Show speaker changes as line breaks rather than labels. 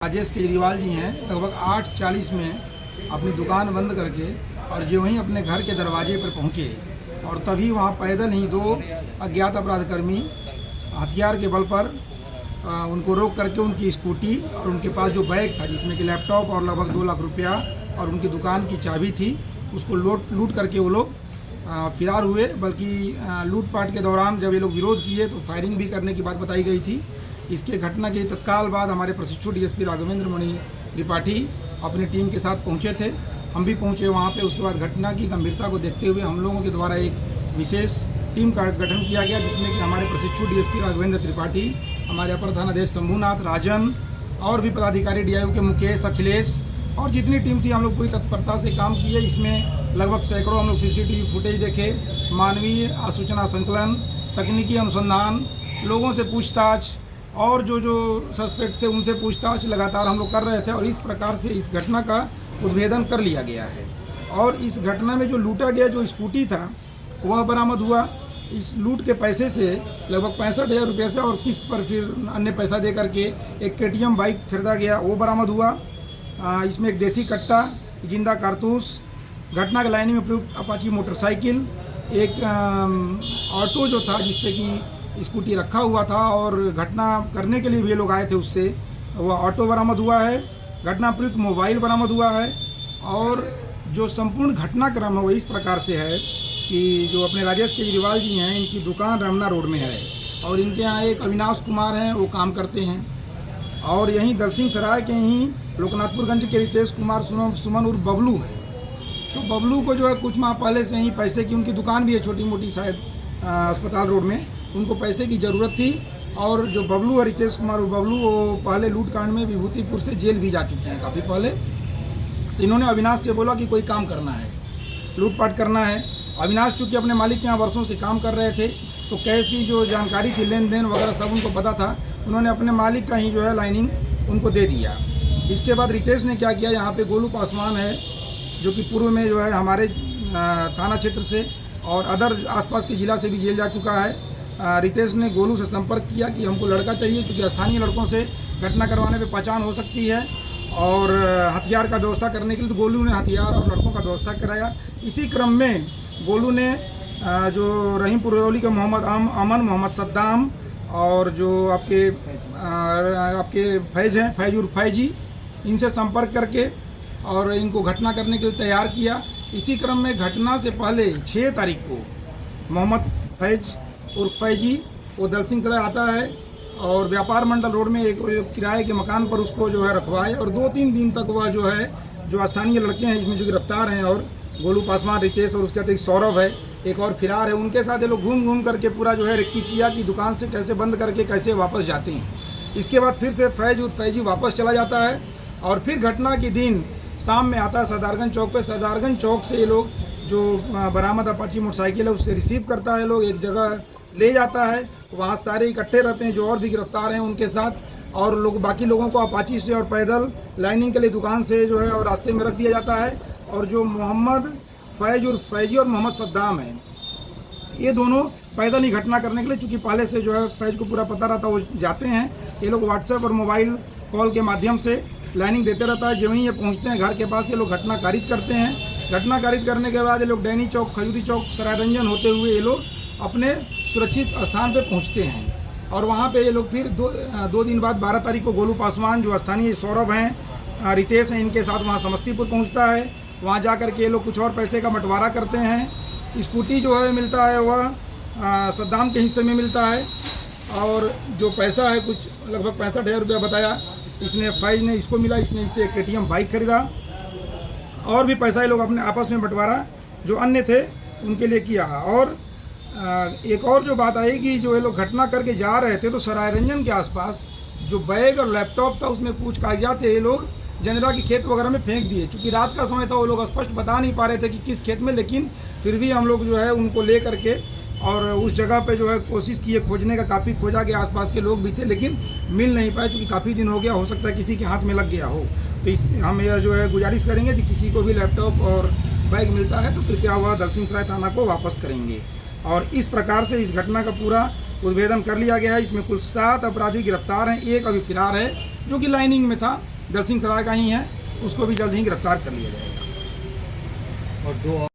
राजेश केजरीवाल जी हैं लगभग 8:40 में अपनी दुकान बंद करके और जो वहीं अपने घर के दरवाजे पर पहुंचे और तभी वहां पैदल ही दो अज्ञात अपराधकर्मी हथियार के बल पर उनको रोक करके उनकी स्कूटी और उनके पास जो बैग था जिसमें कि लैपटॉप और लगभग 2 लाख रुपया और उनकी दुकान की चाबी थी उसको लूट करके वो लोग फिरार हुए। बल्कि लूटपाट के दौरान जब ये लोग विरोध किए तो फायरिंग भी करने की बात बताई गई थी। इसके घटना के तत्काल बाद हमारे प्रशिक्षु डीएसपी राघवेंद्र मणि त्रिपाठी अपनी टीम के साथ पहुंचे थे। हम भी पहुंचे वहां पे। उसके बाद घटना की गंभीरता को देखते हुए हम लोगों के द्वारा एक विशेष टीम का गठन किया गया, जिसमें कि हमारे प्रशिक्षु डीएसपी राघवेंद्र त्रिपाठी, हमारे अपर थानाध्यक्ष शंभुनाथ, राजन और भी पदाधिकारी डीआईओ के मुकेश, अखिलेश और जितनी टीम थी हम लोग पूरी तत्परता से काम किए। इसमें लगभग सैकड़ों हम लोग सीसीटीवी फुटेज देखे, मानवीय आसूचना संकलन, तकनीकी अनुसंधान, लोगों से पूछताछ और जो सस्पेक्ट थे उनसे पूछताछ लगातार हम लोग कर रहे थे और इस प्रकार से इस घटना का उद्भेदन कर लिया गया है। और इस घटना में जो लूटा गया जो स्कूटी था वह बरामद हुआ। इस लूट के पैसे से लगभग 65,000 रुपये से और किस्त पर फिर अन्य पैसा दे करके एक KTM बाइक खरीदा गया, वो बरामद हुआ। इसमें एक देसी कट्टा, जिंदा कारतूस, घटना के लाइनिंग में प्रयुक्त अपाची मोटरसाइकिल, एक ऑटो जो था जिसपे कि स्कूटी रखा हुआ था और घटना करने के लिए भी लोग आए थे, उससे वह ऑटो बरामद हुआ है। घटना प्रयुक्त मोबाइल बरामद हुआ है। और जो संपूर्ण घटनाक्रम है वो इस प्रकार से है कि जो अपने राजेश केजरीवाल जी हैं, इनकी दुकान रमना रोड में है और इनके यहाँ एक अविनाश कुमार हैं, वो काम करते हैं। और यहीं दलसिंह सराय के ही लोकनाथपुरगंज के रितेश कुमार सुमन उर्फ बबलू है। तो बबलू को जो है कुछ माह पहले से ही पैसे की, उनकी दुकान भी है छोटी मोटी शायद अस्पताल रोड में, उनको पैसे की ज़रूरत थी। और जो बबलू है रितेश कुमार बबलू, वो पहले लूट कांड में विभूतिपुर से जेल भी जा चुके हैं काफ़ी पहले। तो इन्होंने अविनाश से बोला कि कोई काम करना है, लूटपाट करना है। अविनाश चूँकि अपने मालिक के यहाँ वर्षों से काम कर रहे थे तो कैश की जो जानकारी थी, लेन देन वगैरह सब उनको पता था। उन्होंने अपने मालिक का ही जो है लाइनिंग उनको दे दिया। इसके बाद रितेश ने क्या किया, यहाँ पे गोलू पासवान है जो कि पूर्व में जो है हमारे थाना क्षेत्र से और अदर आसपास के ज़िला से भी जेल जा चुका है। रितेश ने गोलू से संपर्क किया कि हमको लड़का चाहिए, क्योंकि स्थानीय लड़कों से घटना करवाने पे पहचान हो सकती है और हथियार का व्यवस्था करने के लिए। तो गोलू ने हथियार और लड़कों का व्यवस्था कराया। इसी क्रम में गोलू ने जो रहीमपुर रौली के मोहम्मद अमन, मोहम्मद सद्दाम और जो आपके फैज हैं, फैज उर्फ फैजी, इनसे संपर्क करके और इनको घटना करने के लिए तैयार किया। इसी क्रम में घटना से पहले 6 तारीख को मोहम्मद फैज उर्फ फैजी वो दलसिंह सराय आता है और व्यापार मंडल रोड में एक किराए के मकान पर उसको जो है रखवाए और 2-3 दिन तक वह जो है जो स्थानीय लड़के हैं इसमें जो गिरफ्तार हैं और गोलू पासवान, रितेश और उसके अतिरिक्त सौरभ है, एक और फिरार है, उनके साथ ये लोग घूम करके पूरा जो है रेक्की किया कि दुकान से कैसे बंद करके कैसे वापस जाते हैं। इसके बाद फिर से फैज उर्फ फैजी वापस चला जाता है और फिर घटना के दिन शाम में आता है सदारगंज चौक पे। सदारगंज चौक से ये लोग जो बरामद अपाची मोटरसाइकिल है उससे रिसीव करता है, लोग एक जगह ले जाता है, वहाँ सारे इकट्ठे रहते हैं जो और भी गिरफ्तार हैं उनके साथ, और लोग बाकी लोगों को अपाची से और पैदल लाइनिंग के लिए दुकान से जो है और रास्ते में रख दिया जाता है। और जो मोहम्मद फैज उर्फ फैजी और मोहम्मद सद्दाम है, ये दोनों पैदल ही घटना करने के लिए, चूँकि पहले से जो है फैज को पूरा पता रहता वो जाते हैं। ये लोग व्हाट्सएप और मोबाइल कॉल के माध्यम से लाइनिंग देते रहता है। जब ही ये पहुँचते हैं घर के पास, ये लोग घटना कारित करते हैं। घटना कारित करने के बाद ये लोग डैनी चौक, खजूरी चौक, सरायरंजन होते हुए ये लोग अपने सुरक्षित स्थान पे पहुंचते हैं। और वहां पे ये लोग फिर दो दिन बाद 12 तारीख को गोलू पासवान जो स्थानीय सौरभ हैं, रितेश हैं, इनके साथ वहां समस्तीपुर पहुंचता है। वहां जा कर के ये लोग कुछ और पैसे का बंटवारा करते हैं। स्कूटी जो है मिलता है वह सद्दाम के हिस्से में मिलता है और जो पैसा है कुछ लगभग 65,000 रुपया बताया इसने, फैज ने इसको मिला, इसने इससे एक KTM बाइक खरीदा और भी पैसा ये लोग अपने आपस में बंटवारा जो अन्य थे उनके लिए किया। और एक और जो बात आई कि जो ये लोग घटना करके जा रहे थे तो सरायरंजन के आसपास जो बैग और लैपटॉप था उसमें कुछ कागजात थे, ये लोग जंजरा की खेत वगैरह में फेंक दिए। चूँकि रात का समय था, वो लोग स्पष्ट बता नहीं पा रहे थे कि किस खेत में, लेकिन फिर भी हम लोग जो है उनको ले करके और उस जगह पे जो है कोशिश किए खोजने का। काफ़ी खोजा गया, आसपास के लोग भी थे लेकिन मिल नहीं पाए, चूँकि काफ़ी दिन हो गया, हो सकता है किसी के हाथ में लग गया हो। तो हम यह जो है गुजारिश करेंगे कि किसी को भी लैपटॉप और बैग मिलता है तो कृपया वह दलसिंह सराय थाना को वापस करेंगे। और इस प्रकार से इस घटना का पूरा उद्भेदन कर लिया गया है। इसमें कुल 7 अपराधी गिरफ्तार हैं, एक अभी फिरार है जो कि लाइनिंग में था, दलसिंह सराय का ही है, उसको भी जल्द ही गिरफ्तार कर लिया जाएगा।
और 2